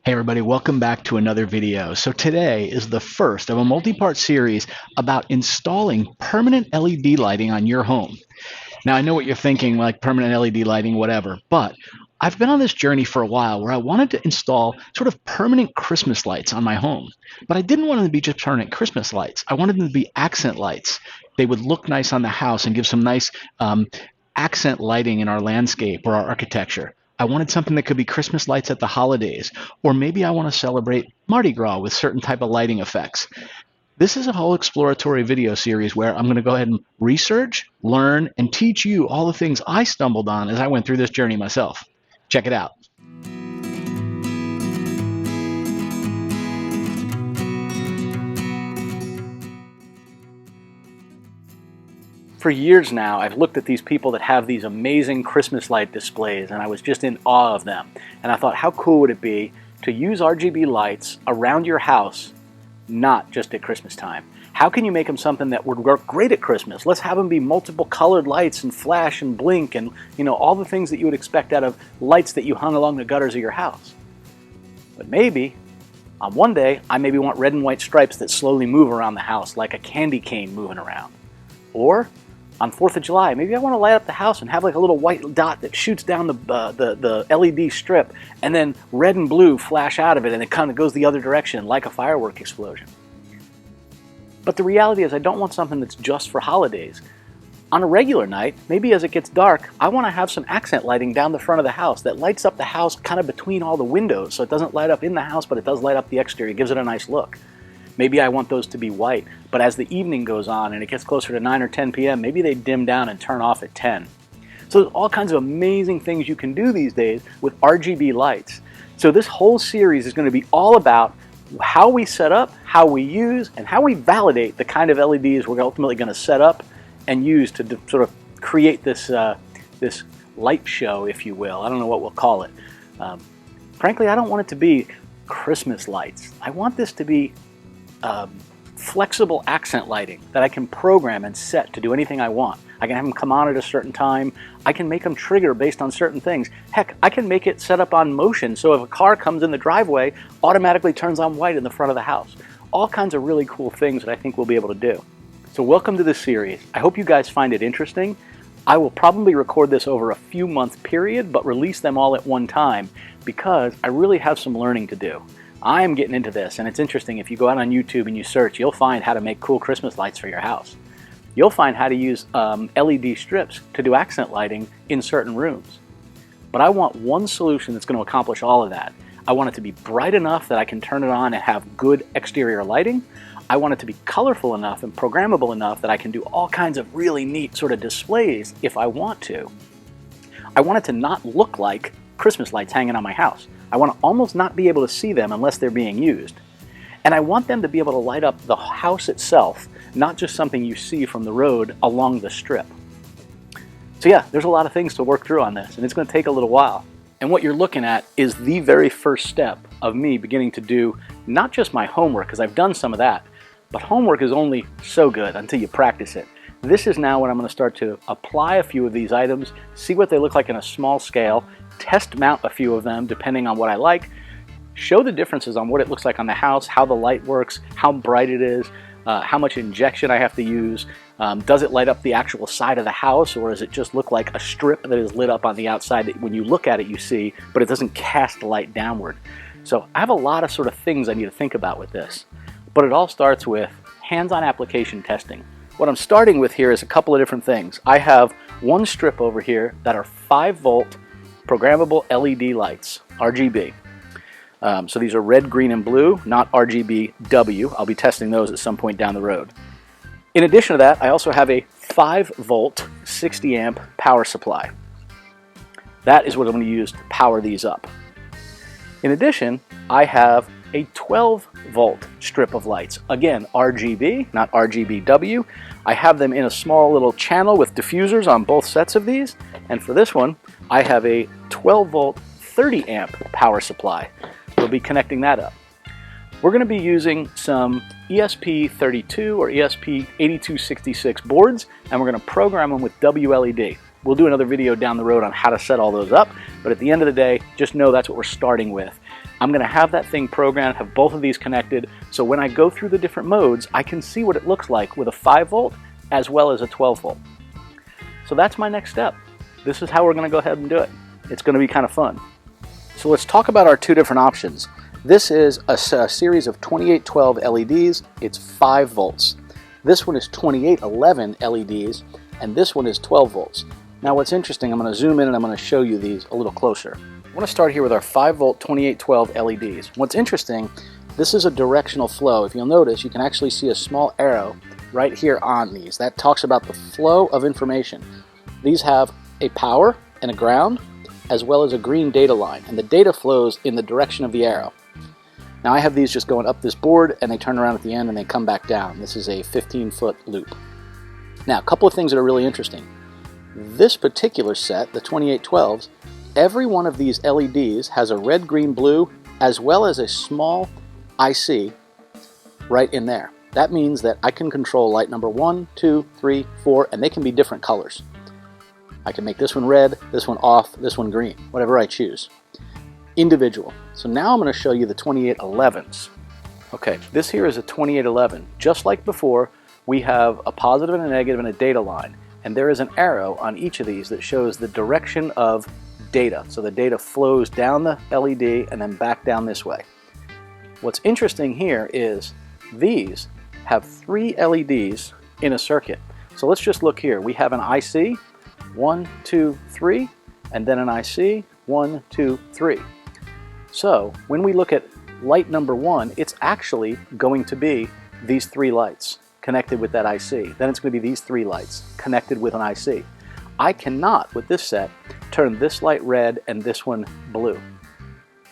Hey everybody, welcome back to another video. So today is the first of a multi-part series about installing permanent LED lighting on your home. Now I know what you're thinking, like permanent LED lighting, whatever, but I've been on this journey for a while where I wanted to install sort of permanent Christmas lights on my home. But I didn't want them to be just permanent Christmas lights. I wanted them to be accent lights. They would look nice on the house and give some nice accent lighting in our landscape or our architecture. I wanted something that could be Christmas lights at the holidays, or maybe I want to celebrate Mardi Gras with certain type of lighting effects. This is a whole exploratory video series where I'm going to go ahead and research, learn, and teach you all the things I stumbled on as I went through this journey myself. Check it out. For years now, I've looked at these people that have these amazing Christmas light displays, and I was just in awe of them. And I thought, how cool would it be to use RGB lights around your house, not just at Christmas time? How can you make them something that would work great at Christmas? Let's have them be multiple colored lights and flash and blink and, all the things that you would expect out of lights that you hung along the gutters of your house. But maybe, on one day, I maybe want red and white stripes that slowly move around the house like a candy cane moving around. Or on 4th of July, maybe I want to light up the house and have like a little white dot that shoots down the LED strip, and then red and blue flash out of it, and it kind of goes the other direction like a firework explosion. But the reality is I don't want something that's just for holidays. On a regular night, maybe as it gets dark, I want to have some accent lighting down the front of the house that lights up the house kind of between all the windows, so it doesn't light up in the house, but it does light up the exterior. It gives it a nice look. Maybe I want those to be white, but as the evening goes on and it gets closer to 9 or 10 p.m., maybe they dim down and turn off at 10. So there's all kinds of amazing things you can do these days with RGB lights. So this whole series is going to be all about how we set up, how we use, and how we validate the kind of LEDs we're ultimately going to set up and use to sort of create this, this light show, if you will. I don't know what we'll call it. Frankly, I don't want it to be Christmas lights. I want this to be flexible accent lighting that I can program and set to do anything I want. I can have them come on at a certain time. I can make them trigger based on certain things. Heck, I can make it set up on motion, so if a car comes in the driveway, automatically turns on white in the front of the house. All kinds of really cool things that I think we'll be able to do. So welcome to this series. I hope you guys find it interesting. I will probably record this over a few month period, but release them all at one time because I really have some learning to do. I am getting into this, and it's interesting. If you go out on YouTube and you search, you'll find how to make cool Christmas lights for your house. You'll find how to use LED strips to do accent lighting in certain rooms. But I want one solution that's going to accomplish all of that. I want it to be bright enough that I can turn it on and have good exterior lighting. I want it to be colorful enough and programmable enough that I can do all kinds of really neat sort of displays if I want to. I want it to not look like Christmas lights hanging on my house. I want to almost not be able to see them unless they're being used. And I want them to be able to light up the house itself, not just something you see from the road along the strip. So yeah, there's a lot of things to work through on this, and it's going to take a little while. And what you're looking at is the very first step of me beginning to do not just my homework, because I've done some of that, but homework is only so good until you practice it. This is now when I'm going to start to apply a few of these items, see what they look like in a small scale, test mount a few of them depending on what I like, show the differences on what it looks like on the house, how the light works, how bright it is, how much injection I have to use, does it light up the actual side of the house, or does it just look like a strip that is lit up on the outside that when you look at it you see, but it doesn't cast the light downward. So I have a lot of sort of things I need to think about with this, but it all starts with hands-on application testing. What I'm starting with here is a couple of different things. I have one strip over here that are 5-volt programmable LED lights, RGB. So these are red, green, and blue, not RGBW. I'll be testing those at some point down the road. In addition to that, I also have a 5-volt 60 amp power supply. That is what I'm going to use to power these up. In addition, I have a 12-volt strip of lights. Again, RGB, not RGBW. I have them in a small little channel with diffusers on both sets of these. And for this one, I have a 12-volt 30 amp power supply. We'll be connecting that up. We're going to be using some ESP32 or ESP8266 boards, and we're going to program them with WLED. We'll do another video down the road on how to set all those up, but at the end of the day, just know that's what we're starting with. I'm going to have that thing programmed, have both of these connected, so when I go through the different modes, I can see what it looks like with a 5 volt as well as a 12 volt. So that's my next step. This is how we're going to go ahead and do it. It's going to be kind of fun. So let's talk about our two different options. This is a series of 2812 LEDs. It's 5 volts. This one is 2811 LEDs, and this one is 12 volts. Now what's interesting, I'm going to zoom in and I'm going to show you these a little closer. I want to start here with our 5 volt 2812 LEDs. What's interesting, this is a directional flow. If you'll notice, you can actually see a small arrow right here on these. That talks about the flow of information. These have a power and a ground, as well as a green data line, and the data flows in the direction of the arrow. Now I have these just going up this board, and they turn around at the end and they come back down. This is a 15-foot loop. Now, a couple of things that are really interesting. This particular set, the 2812s, every one of these LEDs has a red, green, blue, as well as a small IC right in there. That means that I can control light number 1, 2, 3, 4, and they can be different colors. I can make this one red, this one off, this one green, whatever I choose. Individual. So now I'm going to show you the 2811s. Okay, this here is a 2811. Just like before, we have a positive and a negative and a data line. And there is an arrow on each of these that shows the direction of data. So the data flows down the LED and then back down this way. What's interesting here is these have 3 LEDs in a circuit. So let's just look here. We have an IC, 1, 2, 3, and then an IC, 1, 2, 3. So when we look at light number 1, it's actually going to be these 3 lights connected with that IC. Then it's going to be these 3 lights connected with an IC. I cannot, with this set, turn this light red and this one blue.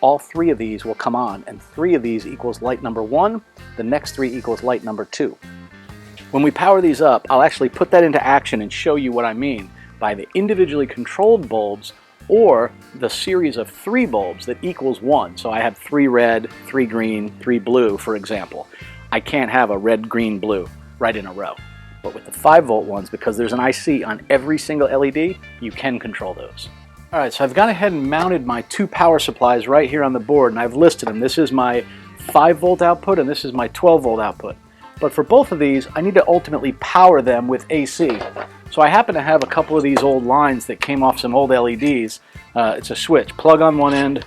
All 3 of these will come on, and 3 of these equals light number 1, the next 3 equals light number 2. When we power these up, I'll actually put that into action and show you what I mean by the individually controlled bulbs or the series of 3 bulbs that equals 1. So I have 3 red, 3 green, 3 blue, for example. I can't have a red, green, blue right in a row. But with the 5 volt ones, because there's an IC on every single LED, you can control those. Alright, so I've gone ahead and mounted my 2 power supplies right here on the board, and I've listed them. This is my 5 volt output and this is my 12 volt output. But for both of these, I need to ultimately power them with AC. So I happen to have a couple of these old lines that came off some old LEDs. It's a switch. Plug on one end,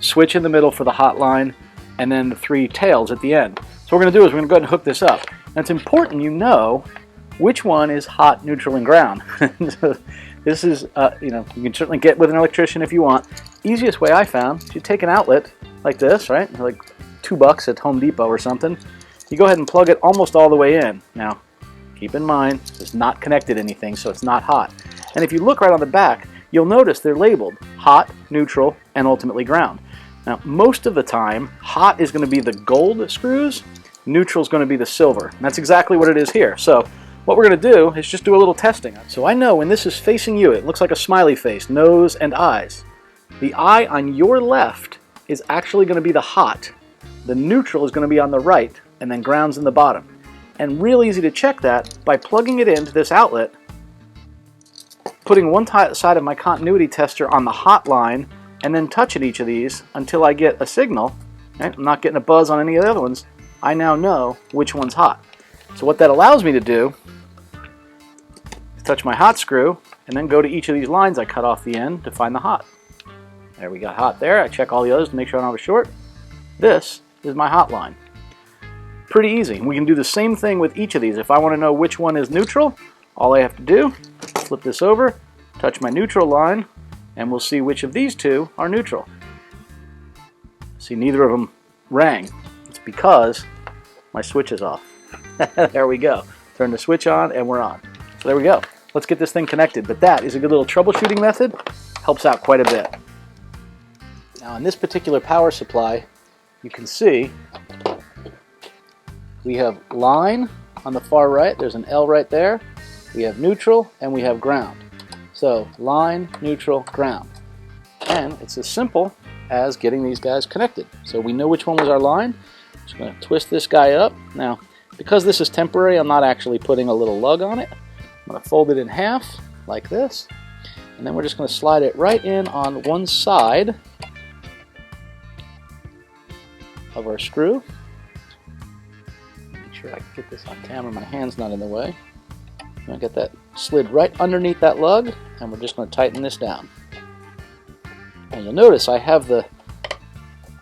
switch in the middle for the hot line, and then the 3 tails at the end. So what we're going to do is we're going to go ahead and hook this up. And it's important you know which one is hot, neutral, and ground. This is, you can certainly get with an electrician if you want. Easiest way I found is you take an outlet like this, right? Like $2 at Home Depot or something. You go ahead and plug it almost all the way in. Now, keep in mind, it's not connected to anything, so it's not hot. And if you look right on the back, you'll notice they're labeled hot, neutral, and ultimately ground. Now, most of the time, hot is going to be the gold screws, neutral is going to be the silver. And that's exactly what it is here. So what we're going to do is just do a little testing. So I know when this is facing you, it looks like a smiley face, nose and eyes. The eye on your left is actually going to be the hot. The neutral is going to be on the right, and then ground's in the bottom. And real easy to check that by plugging it into this outlet, putting one side of my continuity tester on the hot line, and then touching each of these until I get a signal. Right? I'm not getting a buzz on any of the other ones. I now know which one's hot. So what that allows me to do is touch my hot screw and then go to each of these lines I cut off the end to find the hot. There we got hot there. I check all the others to make sure I don't have a short. This is my hot line. Pretty easy. We can do the same thing with each of these. If I want to know which one is neutral, all I have to do, flip this over, touch my neutral line, and we'll see which of these 2 are neutral. See, neither of them rang. It's because my switch is off. There we go. Turn the switch on and we're on. So there we go. Let's get this thing connected. But that is a good little troubleshooting method. Helps out quite a bit. Now in this particular power supply, you can see we have line on the far right. There's an L right there. We have neutral and we have ground. So line, neutral, ground. And it's as simple as getting these guys connected. So we know which one was our line. Just going to twist this guy up. Now, because this is temporary, I'm not actually putting a little lug on it. I'm going to fold it in half like this. And then we're just going to slide it right in on one side. of our screw. Make sure I can get this on camera, my hand's not in the way. I'll get that slid right underneath that lug, and we're just going to tighten this down. And you'll notice I have the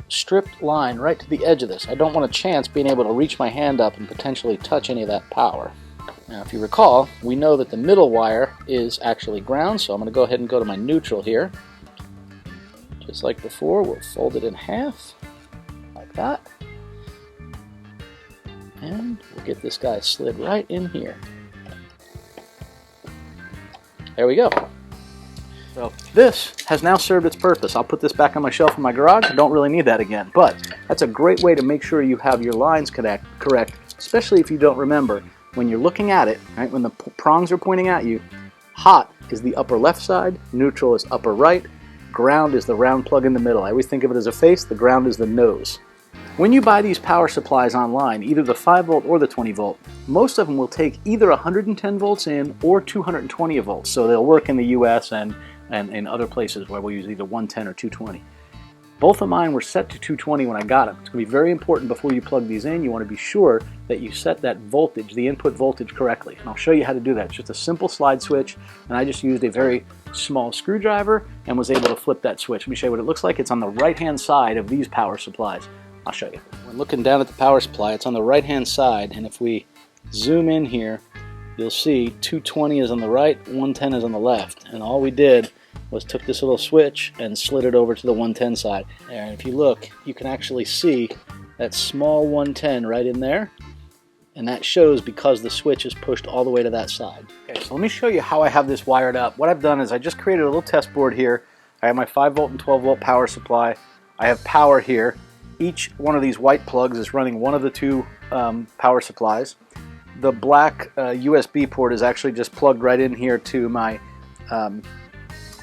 stripped line right to the edge of this. I don't want a chance being able to reach my hand up and potentially touch any of that power. Now if you recall, we know that the middle wire is actually ground, so I'm going to go ahead and go to my neutral here. Just like before, we'll fold it in half, like that. And we'll get this guy slid right in here. There we go. So this has now served its purpose. I'll put this back on my shelf in my garage. I don't really need that again, but that's a great way to make sure you have your lines correct, especially if you don't remember. When you're looking at it, right, when the prongs are pointing at you, hot is the upper left side, neutral is upper right, ground is the round plug in the middle. I always think of it as a face, the ground is the nose. When you buy these power supplies online, either the 5 volt or the 20 volt, most of them will take either 110 volts in or 220 volts, so they'll work in the US and in other places where we use either 110 or 220. Both of mine were set to 220 when I got them. It's going to be very important before you plug these in. You want to be sure that you set that voltage, the input voltage, correctly. And I'll show you how to do that. It's just a simple slide switch, and I just used a very small screwdriver and was able to flip that switch. Let me show you what it looks like. It's on the right-hand side of these power supplies. I'll show you. When looking down at the power supply, it's on the right-hand side, and if we zoom in here, you'll see 220 is on the right, 110 is on the left, and all we did was took this little switch and slid it over to the 110 side. There, and if you look, you can actually see that small 110 right in there, and that shows because the switch is pushed all the way to that side. Okay, so let me show you how I have this wired up. What I've done is I just created a little test board here. I have my 5 volt and 12 volt power supply. I have power here. Each one of these white plugs is running one of the two power supplies. The black USB port is actually just plugged right in here to my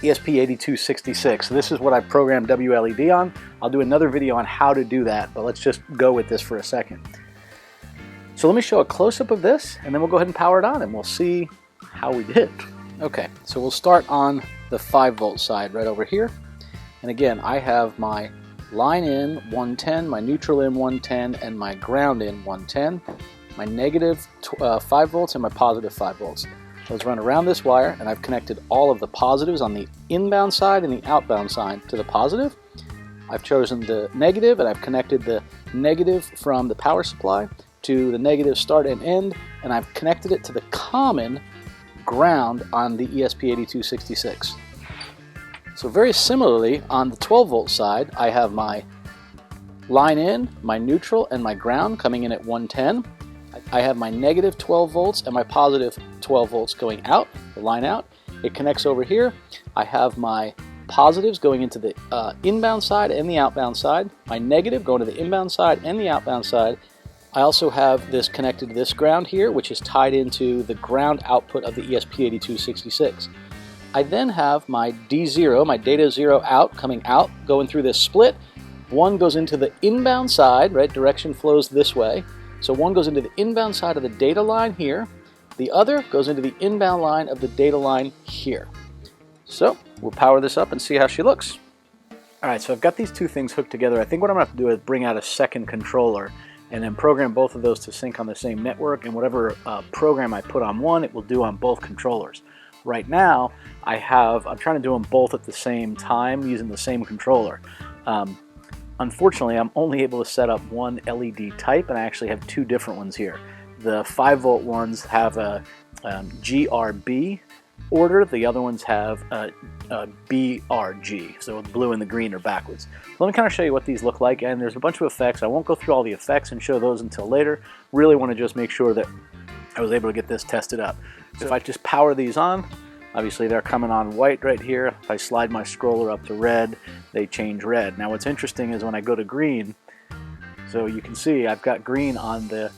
ESP8266. So this is what I programmed WLED on. I'll do another video on how to do that, but let's just go with this for a second. So let me show a close-up of this, and then we'll go ahead and power it on, and we'll see how we did. Okay, so we'll start on the 5 volt side right over here. And again, I have my line in 110, my neutral in 110, and my ground in 110, my negative 5 volts and my positive 5 volts. Those run around this wire, and I've connected all of the positives on the inbound side and the outbound side to the positive. I've chosen the negative, and I've connected the negative from the power supply to the negative start and end, and I've connected it to the common ground on the ESP8266. So very similarly, on the 12 volt side, I have my line in, my neutral, and my ground coming in at 110. I have my negative 12 volts and my positive 12 volts going out, the line out. It connects over here. I have my positives going into the inbound side and the outbound side. My negative going to the inbound side and the outbound side. I also have this connected to this ground here, which is tied into the ground output of the ESP8266. I then have my D0, my data 0 out, coming out, going through this split. One goes into the inbound side, right? Direction flows this way. So one goes into the inbound side of the data line here. The other goes into the inbound line of the data line here. So we'll power this up and see how she looks. All right, so I've got these two things hooked together. I think what I'm gonna have to do is bring out a second controller and then program both of those to sync on the same network, and whatever program I put on one, it will do on both controllers. Right now, I'm trying to do them both at the same time using the same controller. Unfortunately, I'm only able to set up one LED type, and I actually have two different ones here. The 5 volt ones have a GRB order, the other ones have a BRG, so the blue and the green are backwards. So let me kind of show you what these look like, and there's a bunch of effects. I won't go through all the effects and show those until later. Really want to just make sure that I was able to get this tested up. So if I just power these on, obviously they're coming on white right here. If I slide my scroller up to red, they change red. Now what's interesting is when I go to green, so you can see I've got green on the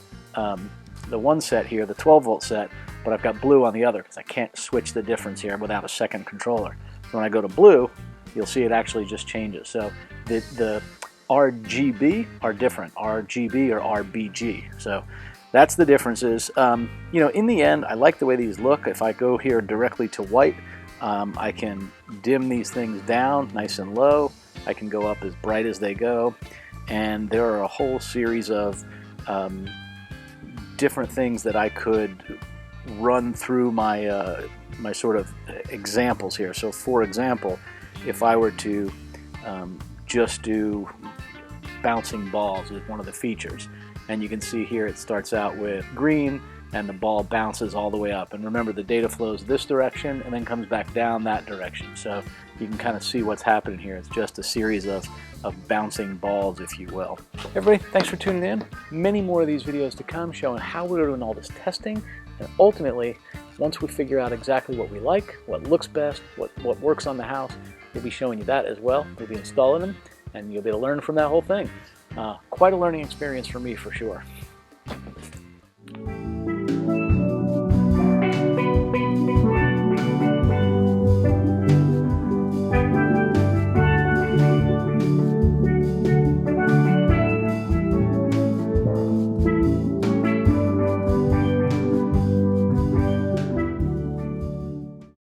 one set here, the 12 volt set, but I've got blue on the other because I can't switch the difference here without a second controller. So when I go to blue, you'll see it actually just changes. So the RGB are different, RGB or RBG. So that's the differences. You know, in the end, I like the way these look. If I go here directly to white, I can dim these things down nice and low. I can go up as bright as they go. and there are a whole series of different things that I could run through my my sort of examples here. So for example, if I were to just do bouncing balls is one of the features, and you can see here it starts out with green and the ball bounces all the way up, and remember the data flows this direction and then comes back down that direction, so you can kind of see what's happening here. It's just a series of bouncing balls, if you will. Everybody, thanks for tuning in. Many more of these videos to come showing how we're doing all this testing, and ultimately once we figure out exactly what we like, what looks best, what works on the house, we'll be showing you that as well. We'll be installing them and you'll be able to learn from that whole thing. Quite a learning experience for me, for sure.